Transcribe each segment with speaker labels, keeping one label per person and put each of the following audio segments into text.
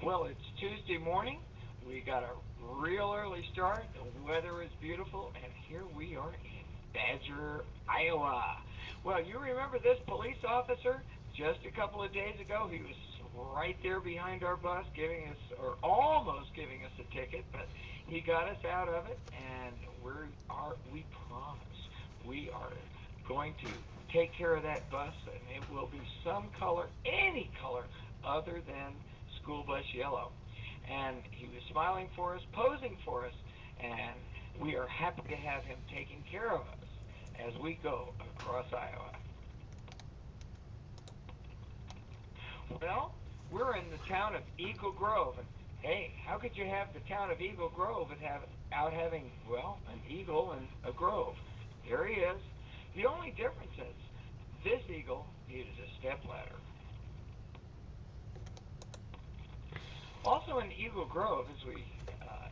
Speaker 1: Well, it's Tuesday morning. We got a real early start. The weather is beautiful, and here we are in Badger, Iowa. Well, you remember this police officer? Just a couple of days ago, he was right there behind our bus giving us, or almost giving us a ticket, but he got us out of it, and we promise, we are going to take care of that bus, and it will be some color, any color, other than school bus yellow. And he was smiling for us, posing for us, and we are happy to have him taking care of us as we go across Iowa. Well, we're in the town of Eagle Grove, and hey, how could you have the town of Eagle Grove without having, well, an eagle and a grove? There he is. The only difference is this eagle needed a stepladder. Also in Eagle Grove, as we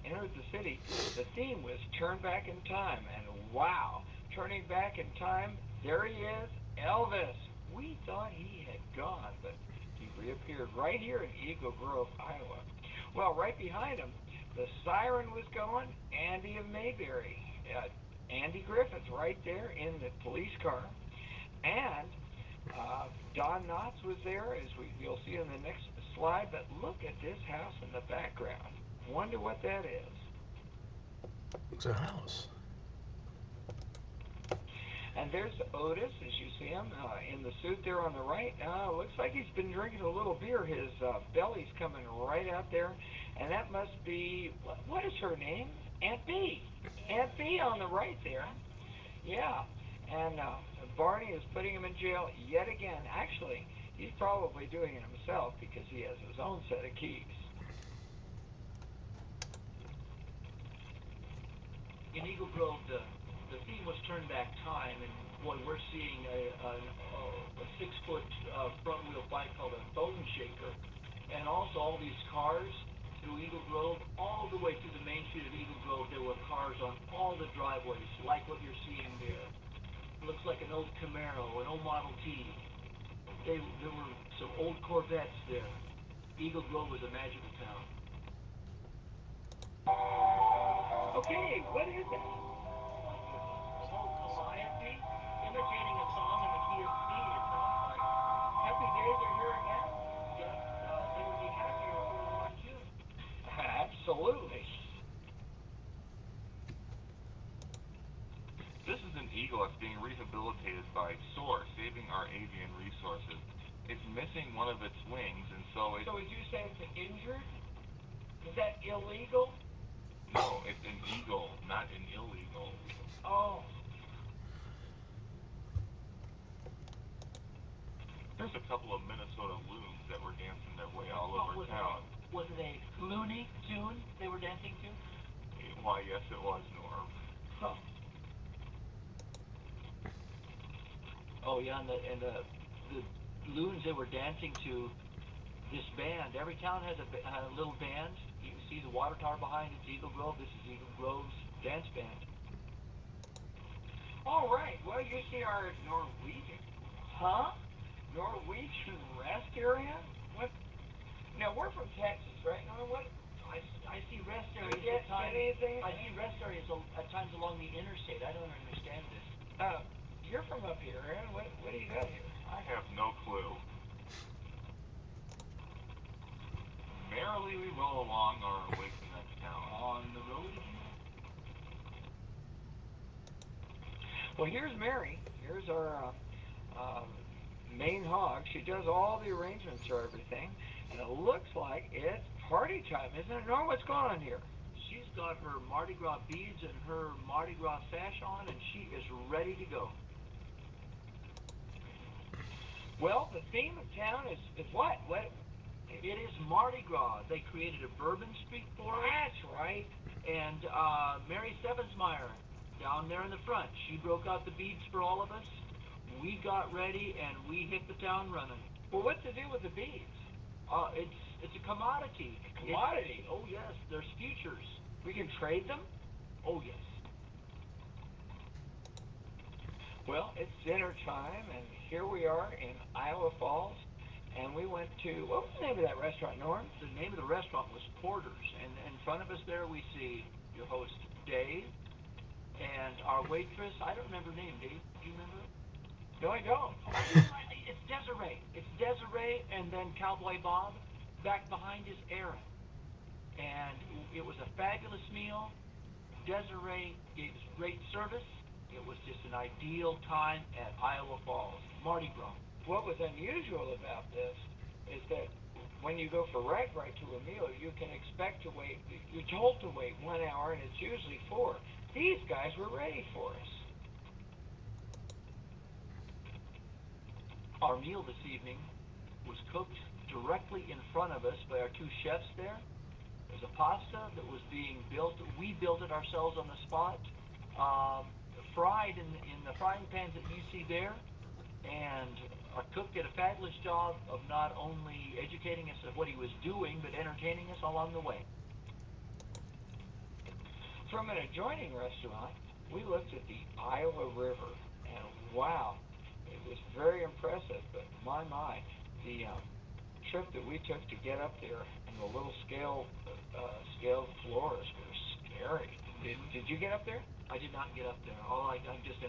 Speaker 1: entered the city, the theme was Turn Back in Time. And wow, turning back in time, there he is, Elvis. We thought he had gone, but he reappeared right here in Eagle Grove, Iowa. Well, right behind him, the siren was going, Andy of Mayberry. Andy Griffith right there in the police car. And Don Knotts was there, as you'll see in the next slide. But look at this house in the background. Wonder what that is.
Speaker 2: It's a house.
Speaker 1: And there's Otis, as you see him, in the suit there on the right. Looks like he's been drinking a little beer. His belly's coming right out there. And that must be, what is her name? Aunt B. Aunt B on the right there. Yeah. And Barney is putting him in jail yet again. Actually, he's probably doing it himself because he has his own set of keys.
Speaker 3: In Eagle Grove, the theme was Turn Back Time, and boy, we're seeing a 6-foot front-wheel bike called a Bone Shaker, and also all these cars through Eagle Grove, all the way through the main street of Eagle Grove. There were cars on all the driveways, like what you're seeing there. It looks like an old Camaro, an old Model T. There were some old Corvettes there. Eagle Grove was a magical town.
Speaker 1: Okay, what is it?
Speaker 3: An old Calliope imitating a song in the key of C, it sounds like.
Speaker 1: Happy days are here again?
Speaker 3: Yes, they would be happier if we were one too.
Speaker 1: Absolutely.
Speaker 4: This is an eagle that's being rehabilitated by SOAR, Saving Our Avian Resources. It's missing one of its wings, and so
Speaker 1: So would you say it's injured? Is that illegal?
Speaker 4: No, it's an eagle, not an illegal.
Speaker 1: Oh.
Speaker 4: There's a couple of Minnesota loons that were dancing their way all over town.
Speaker 3: Was it a Looney Tune they were dancing to?
Speaker 4: Why, yes, it was, Norm.
Speaker 3: Huh. Oh yeah, and the loons they were dancing to this band. Every town has a little band. You can see the water tower behind it's Eagle Grove. This is Eagle Grove's dance band.
Speaker 1: All right. Well, you see our Norwegian. Huh? Norwegian rest area? What? Now, we're from Texas, right? Now, what?
Speaker 3: I see rest areas
Speaker 1: Get
Speaker 3: at times.
Speaker 1: anything?
Speaker 3: I see rest areas at times along the interstate. I don't understand this.
Speaker 1: You're from up here, Aaron. What do you got here?
Speaker 4: I have no clue. Merrily we roll along our way to the next town.
Speaker 3: On the road again?
Speaker 1: Well, here's Mary. Here's our main hog. She does all the arrangements for everything. And it looks like it's party time, isn't it? Norm, what's going on here?
Speaker 3: She's got her Mardi Gras beads and her Mardi Gras sash on, and she is ready to go.
Speaker 1: Well, the theme of town is what? What?
Speaker 3: It is Mardi Gras. They created a Bourbon Street for us.
Speaker 1: That's right.
Speaker 3: And Mary Sevensmeyer down there in the front, she broke out the beads for all of us. We got ready, and we hit the town running.
Speaker 1: Well, what's the deal with the beads?
Speaker 3: It's a commodity.
Speaker 1: Commodity?
Speaker 3: Oh, yes. There's futures.
Speaker 1: We can trade them?
Speaker 3: Oh, yes.
Speaker 1: Well, it's dinner time, and here we are in Iowa Falls, and when we went to, what was the name of that restaurant, Norm?
Speaker 3: The name of the restaurant was Porter's, and in front of us there we see your host, Dave, and our waitress, I don't remember her name. Dave, do you remember?
Speaker 1: No, I don't.
Speaker 3: It's Desiree. It's Desiree, and then Cowboy Bob. Back behind is Aaron. And it was a fabulous meal. Desiree gave us great service. It was just an ideal time at Iowa Falls, Mardi Gras.
Speaker 1: What was unusual about this is that when you go for right to a meal, you can expect to wait. You're told to wait 1 hour, and it's usually 4. These guys were ready for us.
Speaker 3: Our meal this evening was cooked directly in front of us by our 2 chefs there. There's a pasta that was being built. We built it ourselves on the spot, fried in the frying pans that you see there. And our cook did a fabulous job of not only educating us of what he was doing, but entertaining us along the way.
Speaker 1: From an adjoining restaurant, we looked at the Iowa River, and wow, it was very impressive. But my, the trip that we took to get up there and the little scaled floors were scary. Did you get up there?
Speaker 3: I did not get up there. I'm just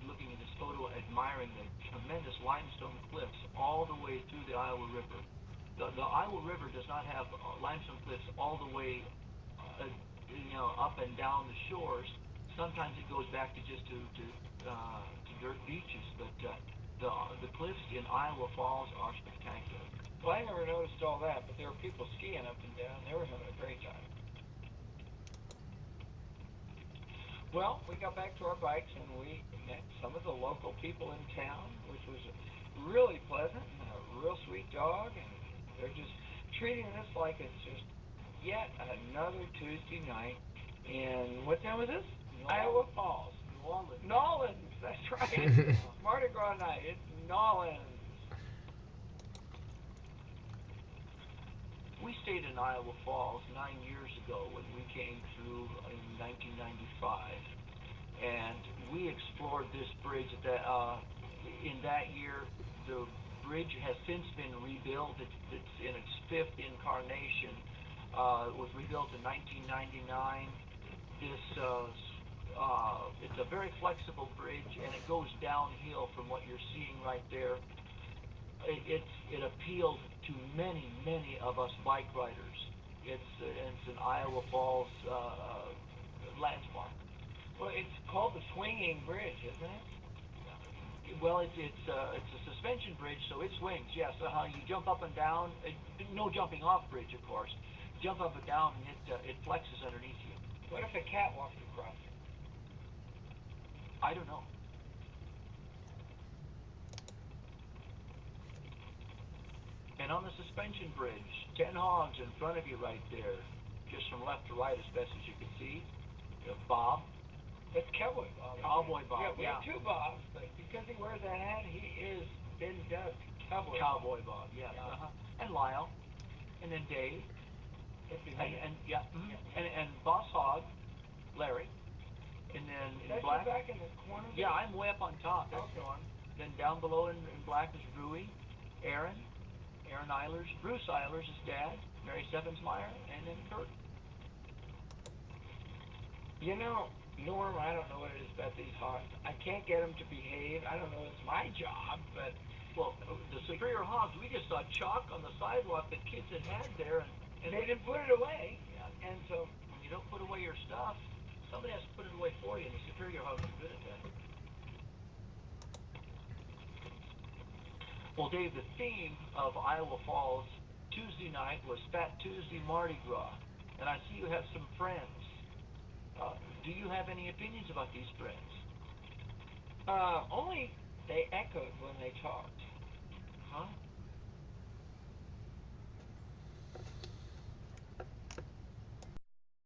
Speaker 3: looking at this photo, admiring the tremendous limestone cliffs all the way through the Iowa River. The Iowa River does not have limestone cliffs all the way, up and down the shores. Sometimes it goes back to just to dirt beaches, but the cliffs in Iowa Falls are spectacular.
Speaker 1: Well, I never noticed all that, but there were people skiing up and down. They were having a great time. Well, we got back to our bikes, and we met some of the local people in town, which was really pleasant, and a real sweet dog, and they're just treating us like it's just yet another Tuesday night in, what town was this? Iowa Falls. Nolans, that's right. Mardi Gras night, it's Nolans.
Speaker 3: We stayed in Iowa Falls 9 years ago when we came through in 1995, and we explored this bridge. In that year, the bridge has since been rebuilt. It's in its 5th incarnation. It was rebuilt in 1999. It's a very flexible bridge, and it goes downhill from what you're seeing right there. It appealed to many of us bike riders. It's an Iowa Falls landmark.
Speaker 1: Well, it's called the Swinging Bridge, isn't it?
Speaker 3: Well, it's a suspension bridge, so it swings. Yes, you jump up and down. No jumping off bridge, of course. Jump up and down, and it flexes underneath you.
Speaker 1: What if a cat walked across it?
Speaker 3: I don't know. And on the suspension bridge, 10 hogs in front of you right there, just from left to right as best as you can see. You have Bob.
Speaker 1: That's Cowboy Bob.
Speaker 3: Cowboy Bob,
Speaker 1: We have 2 Bobs, but because he wears that hat, he is been dubbed Cowboy
Speaker 3: Bob, yes.
Speaker 1: Yeah.
Speaker 3: And Lyle. And then Dave.
Speaker 1: Mm-hmm.
Speaker 3: And Boss Hog, Larry. And then in
Speaker 1: That's
Speaker 3: black.
Speaker 1: you back in the corner?
Speaker 3: Yeah, I'm way up on top. That's
Speaker 1: okay.
Speaker 3: Norm. Then down below in black is Rui, Aaron Eilers, Bruce Eilers is Dad, Mary Steffensmeyer, and then Kurt.
Speaker 1: You know, Norm, I don't know what it is about these hogs. I can't get them to behave. I don't know if it's my job, but...
Speaker 3: Well, the superior hogs, we just saw chalk on the sidewalk that kids had there, and
Speaker 1: they didn't put it away.
Speaker 3: Yeah.
Speaker 1: And so...
Speaker 3: When you don't put away your stuff, somebody has to put it away for you, and the superior hogs are good at that. Well, Dave, the theme of Iowa Falls Tuesday night was Fat Tuesday Mardi Gras, and I see you have some friends. Do you have any opinions about these friends?
Speaker 1: Only they echoed when they talked.
Speaker 3: Huh?